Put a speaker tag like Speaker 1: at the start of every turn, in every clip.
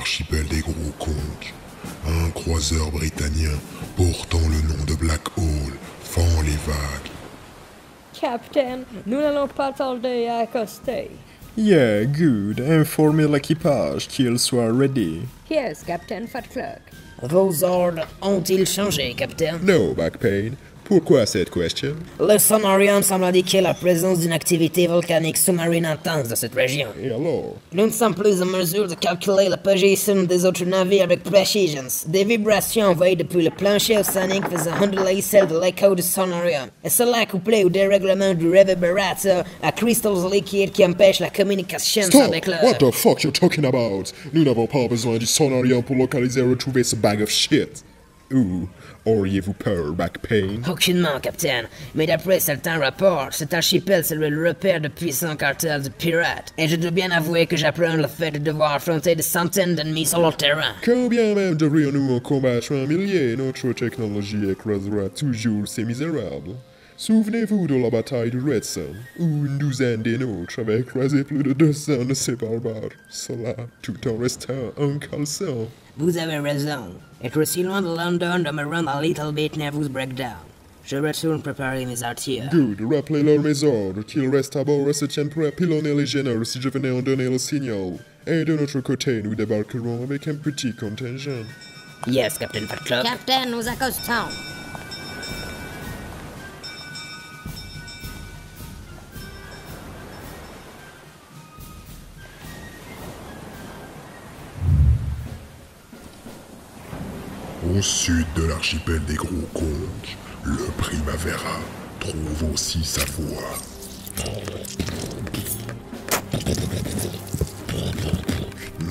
Speaker 1: l'archipel des gros conques. Un croiseur britannian portant le nom de Black Hole fend les vagues.
Speaker 2: Capitaine, nous n'allons pas tarder à accoster.
Speaker 3: Yeah, good. Informez l'équipage qu'il soit ready.
Speaker 2: Yes, Captain Fat Clock.
Speaker 4: Vos ordres ont-ils changé, capitaine?
Speaker 3: No, Backpain. Pourquoi cette question?
Speaker 4: Le sonarium semble indiquer la présence d'une activité volcanique sous-marine intense dans cette région.
Speaker 3: Et alors?
Speaker 4: Nous ne sommes plus en mesure de calculer la position des autres navires avec précision. Des vibrations envoyées depuis le plancher océanique faisant onduler celles de l'écho du sonarium. Et cela couplé au dérèglement du réverbérateur à cristaux liquides qui empêchent la communication
Speaker 3: Stop!
Speaker 4: avec le...
Speaker 3: What the fuck you talking about? Nous n'avons pas besoin du sonarium pour localiser et retrouver ce bag of shit. Ou auriez-vous peur, Backpain?
Speaker 4: Aucunement, capitaine. Mais d'après certains rapports, cet archipel serait le repère de puissants cartels de pirates. Et je dois bien avouer que j'apprends le fait de devoir affronter des centaines d'ennemis sur le terrain.
Speaker 3: Combien même devrions-nous en combattre un millier? Notre technologie écrasera toujours ces misérables. Souvenez-vous de la bataille de Red Sun, où une douzaine des nôtres avaient écrasé plus de 200 de ces barbares. Cela tout en restant incalçant.
Speaker 4: Vous avez raison. Être si loin de London doit me rendre un little bit nervous breakdown. Je retourne préparer mes artilleurs.
Speaker 3: Good, rappelez-leur mes ordres, qu'ils restent à bord et se tiennent prêts à pilonner les généraux si je venais en donner le signal. Et de notre côté, nous débarquerons avec un petit contingent.
Speaker 4: Yes, Captain Fat Clock.
Speaker 2: Capitaine, nous accostons.
Speaker 1: Au sud de l'archipel des gros conques, le Primavera trouve aussi sa voie.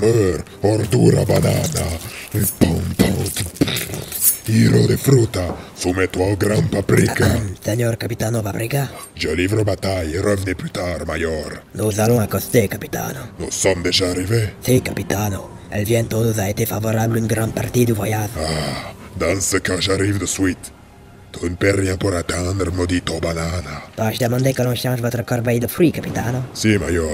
Speaker 1: Meur, ordura banana, hiro de fruta, soumets-toi au grand paprika.
Speaker 4: Seigneur Capitano Paprika,
Speaker 1: Je livre bataille et revenez plus tard, Mayor.
Speaker 4: nous allons accoster, Capitano.
Speaker 1: Nous sommes déjà arrivés.
Speaker 4: Si, Capitano. El viento nous a été favorable une grande partie du voyage.
Speaker 1: Ah, dans ce cas, j'arrive de suite. Tu ne paies rien pour attendre, maudito banana.
Speaker 4: Dois-je demander que l'on change votre corbeille de fruits, Capitano?
Speaker 1: Si, Mayor,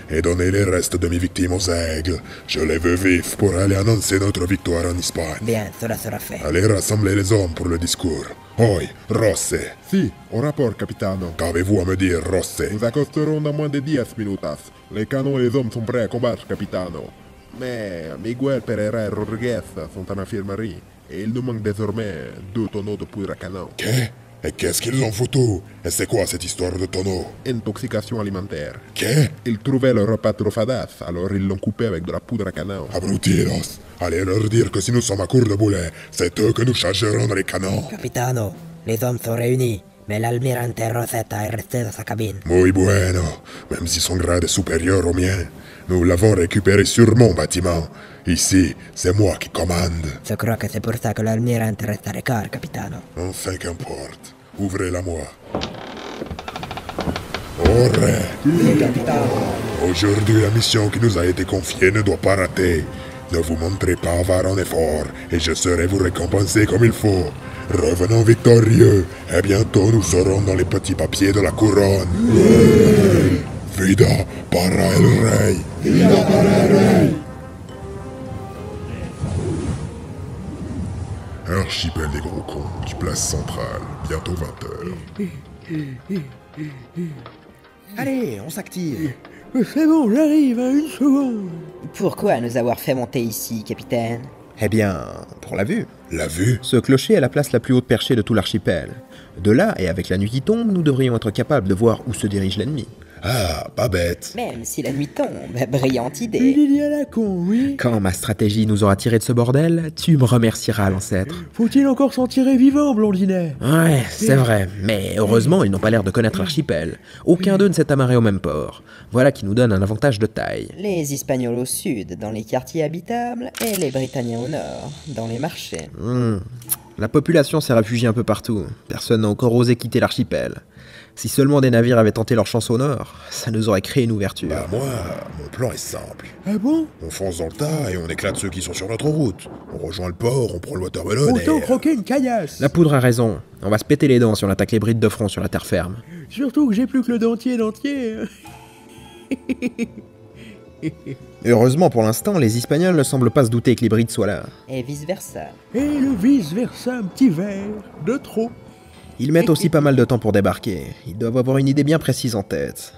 Speaker 1: et donnez les restes de mes victimes aux aigles. Je les veux vifs pour aller annoncer notre victoire en Espagne.
Speaker 4: Bien, cela sera fait.
Speaker 1: Allez rassembler les hommes pour le discours. Oi, Rosse.
Speaker 3: Si, au rapport, Capitano.
Speaker 1: Qu'avez-vous à me dire, Rosse?
Speaker 3: Nous accosterons dans moins de 10 minutas. Les canons et les hommes sont prêts à combattre, Capitano. Mais Miguel Pereira et Rodriguez sont en infirmerie. Et il nous manque désormais 2 tonneaux de poudre à canon.
Speaker 1: Qu'est? Et qu'est-ce qu'ils ont foutu? Et c'est quoi cette histoire de tonneau?
Speaker 3: Intoxication alimentaire.
Speaker 1: Qu'est?
Speaker 3: Ils trouvaient leur repas trop fadasse, alors ils l'ont coupé avec de la poudre à canon.
Speaker 1: Abrutidos. Allez leur dire que si nous sommes à court de boulets, c'est eux que nous chargerons dans les canons.
Speaker 4: Capitano, les hommes sont réunis, mais l'almirante Rosetta est restée dans sa cabine.
Speaker 1: Muy bueno. Même si son grade est supérieur au mien, nous l'avons récupéré sur mon bâtiment. Ici, c'est moi qui commande.
Speaker 4: Je crois que c'est pour ça que l'almirante reste à l'écart, Capitano.
Speaker 1: Enfin qu'importe. Ouvrez-la-moi. Oré. Aujourd'hui, la mission qui nous a été confiée ne doit pas rater. Ne vous montrez pas avoir un effort, et je saurai vous récompenser comme il faut. Revenons victorieux, et bientôt nous serons dans les petits papiers de la couronne. Vida para el rey. Vida para el rey. Archipel des gros conques, place centrale, bientôt 20h.
Speaker 5: Allez, on s'active.
Speaker 6: C'est bon, j'arrive à 1 seconde.
Speaker 4: Pourquoi nous avoir fait monter ici, capitaine?
Speaker 5: Eh bien, pour la vue.
Speaker 1: La vue?
Speaker 5: Ce clocher est la place la plus haute perchée de tout l'archipel. De là, et avec la nuit qui tombe, nous devrions être capables de voir où se dirige l'ennemi.
Speaker 1: Ah, pas bête.
Speaker 4: Même si la nuit tombe, brillante
Speaker 6: Une
Speaker 4: idée.
Speaker 6: idée à la con, oui.
Speaker 5: Quand ma stratégie nous aura tiré de ce bordel, tu me remercieras, l'ancêtre.
Speaker 6: Faut-il encore s'en tirer vivant, blondinet?
Speaker 5: Ouais, c'est vrai, mais heureusement, ils n'ont pas l'air de connaître l'archipel. Aucun d'eux ne s'est amarré au même port. Voilà qui nous donne un avantage de taille.
Speaker 4: Les Espagnols au sud, dans les quartiers habitables, et les Britanniens au nord, dans les marchés.
Speaker 5: La population s'est réfugiée un peu partout. Personne n'a encore osé quitter l'archipel. Si seulement des navires avaient tenté leur chance au nord, ça nous aurait créé une ouverture.
Speaker 1: Bah moi, mon plan est simple.
Speaker 6: Ah bon?
Speaker 1: On fonce dans le tas et on éclate ceux qui sont sur notre route. On rejoint le port, on prend le watermelon et...
Speaker 6: Autant croquer une caillasse.
Speaker 5: La poudre a raison. On va se péter les dents si on attaque les brides de front sur la terre ferme.
Speaker 6: Surtout que j'ai plus que le dentier d'entier.
Speaker 5: Heureusement pour l'instant, les Espagnols ne semblent pas se douter que les Brits soient là.
Speaker 4: Et vice-versa.
Speaker 6: Et le vice-versa, un petit verre de trop.
Speaker 5: Ils mettent aussi pas mal de temps pour débarquer. Ils doivent avoir une idée bien précise en tête.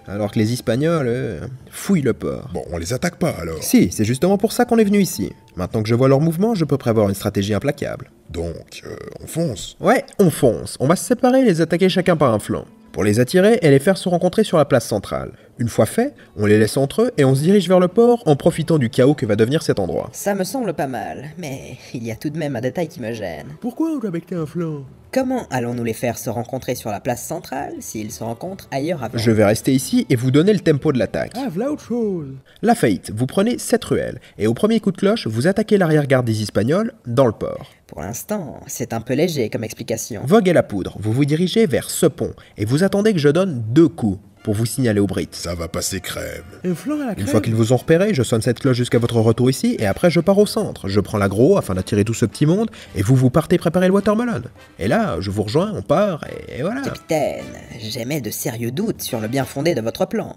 Speaker 5: Alors que les Espagnols, eux, fouillent le port.
Speaker 1: Bon, on les attaque pas alors.
Speaker 5: Si, c'est justement pour ça qu'on est venu ici. Maintenant que je vois leurs mouvements, je peux prévoir une stratégie implacable.
Speaker 1: Donc, on fonce.
Speaker 5: Ouais, on fonce. On va se séparer et les attaquer chacun par un flanc. Pour les attirer et les faire se rencontrer sur la place centrale. Une fois fait, on les laisse entre eux et on se dirige vers le port en profitant du chaos que va devenir cet endroit.
Speaker 4: Ça me semble pas mal, mais il y a tout de même un détail qui me gêne.
Speaker 6: Pourquoi on doit becter un flanc?
Speaker 4: Comment allons-nous les faire se rencontrer sur la place centrale s'ils se rencontrent ailleurs avant?
Speaker 5: Je vais rester ici et vous donner le tempo de l'attaque.
Speaker 6: Ah, voilà autre chose.
Speaker 5: La faillite, vous prenez 7 ruelles et au premier coup de cloche, vous attaquez l'arrière-garde des Espagnols dans le port.
Speaker 4: Pour l'instant, c'est un peu léger comme explication.
Speaker 5: Vogue et la poudre, vous vous dirigez vers ce pont et vous attendez que je donne 2 coups pour vous signaler aux Brits.
Speaker 1: Ça va passer crème.
Speaker 6: Un flanc à la crème.
Speaker 5: Une fois qu'ils vous ont repéré, je sonne cette cloche jusqu'à votre retour ici et après je pars au centre. Je prends l'aggro afin d'attirer tout ce petit monde et vous partez préparer le watermelon. Et là, je vous rejoins, on part et voilà.
Speaker 4: Capitaine, j'émets de sérieux doutes sur le bien fondé de votre plan.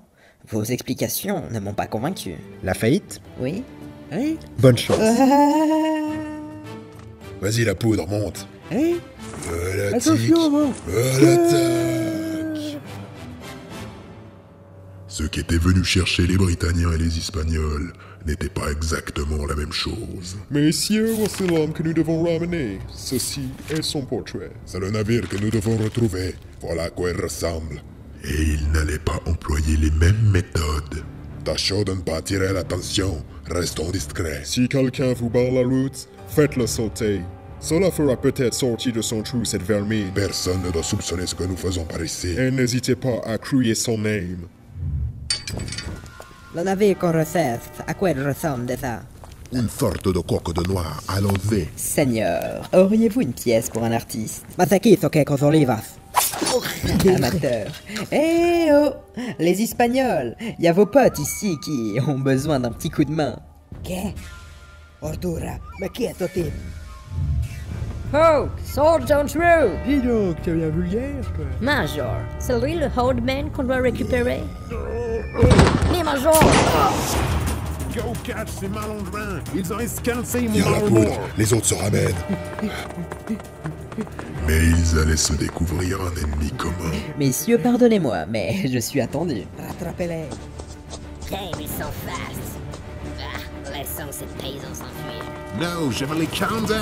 Speaker 4: Vos explications ne m'ont pas convaincu.
Speaker 5: La faillite,
Speaker 4: Oui?
Speaker 6: Hein?
Speaker 5: bonne chance.
Speaker 1: Vas-y, la poudre, monte.
Speaker 6: Hein?
Speaker 1: Voilà,
Speaker 6: Attention, bon.
Speaker 1: l'attaque. Ceux qui étaient venus chercher les Britanniens et les Espagnols n'étaient pas exactement la même chose.
Speaker 3: Messieurs, voici l'homme que nous devons ramener. Ceci est son portrait.
Speaker 1: C'est le navire que nous devons retrouver. Voilà à quoi il ressemble. Et il n'allait pas employer les mêmes méthodes. Tâchons de ne pas attirer l'attention. Restons discrets.
Speaker 3: Si quelqu'un vous barre la route, faites-le sauter. Cela fera peut-être sortir de son trou cette vermine.
Speaker 1: Personne ne doit soupçonner ce que nous faisons par ici.
Speaker 3: Et n'hésitez pas à crier son name.
Speaker 4: Le navire qu'on recherche, à quoi il ressemble déjà?
Speaker 1: Une sorte de coque de noix, allons-y.
Speaker 4: Seigneur, auriez-vous une pièce pour un artiste? Masakizo quelques olivas. Amateur. Eh oh! Les Espagnols! Y a vos potes ici qui ont besoin d'un petit coup de main.
Speaker 7: ¿Qué? Ordura, me quieto, Tim.
Speaker 2: Oh, swords on through!
Speaker 6: Dis donc, t'es bien vulgaire, toi.
Speaker 2: Major, c'est lui le Holdman qu'on doit récupérer? Mais Major!
Speaker 8: Go catch ces malandrins! Ils ont escalcé mon
Speaker 1: Viens la
Speaker 8: armor!
Speaker 1: poudre, les autres se ramènent. Mais ils allaient se découvrir un ennemi commun.
Speaker 4: Messieurs, pardonnez-moi, mais je suis attendu.
Speaker 7: Rattrapez-les.
Speaker 9: Damn, ils sont fast. Ah, laissons ces paysans s'enfuir.
Speaker 8: No, je vais les calm down!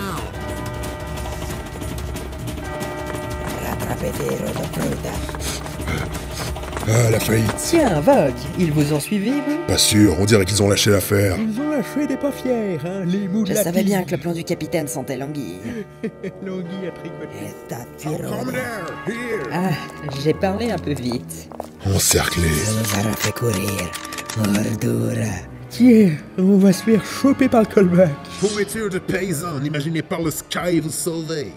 Speaker 7: Rattrapez-les, Rodopruda.
Speaker 1: Ah, la faillite.
Speaker 4: Tiens, Vogue, ils vous ont suivi, vous?
Speaker 1: Pas sûr, on dirait qu'ils ont lâché l'affaire.
Speaker 6: Ils ont lâché des pas fiers, hein, les mous de
Speaker 4: Je
Speaker 6: la
Speaker 4: savais bien
Speaker 6: pile.
Speaker 4: que le plan du capitaine sentait l'anguille.
Speaker 6: L'anguille a tricoté.
Speaker 7: Esta
Speaker 8: Come
Speaker 7: tirona
Speaker 8: there! Here!
Speaker 4: Ah, j'ai parlé un peu vite.
Speaker 1: Encerclés.
Speaker 7: nos hará fait courir. Ordura.
Speaker 6: Tiens, on va se faire choper par le callback.
Speaker 8: Pourriture de paysans, imaginez par le sky vous sauver!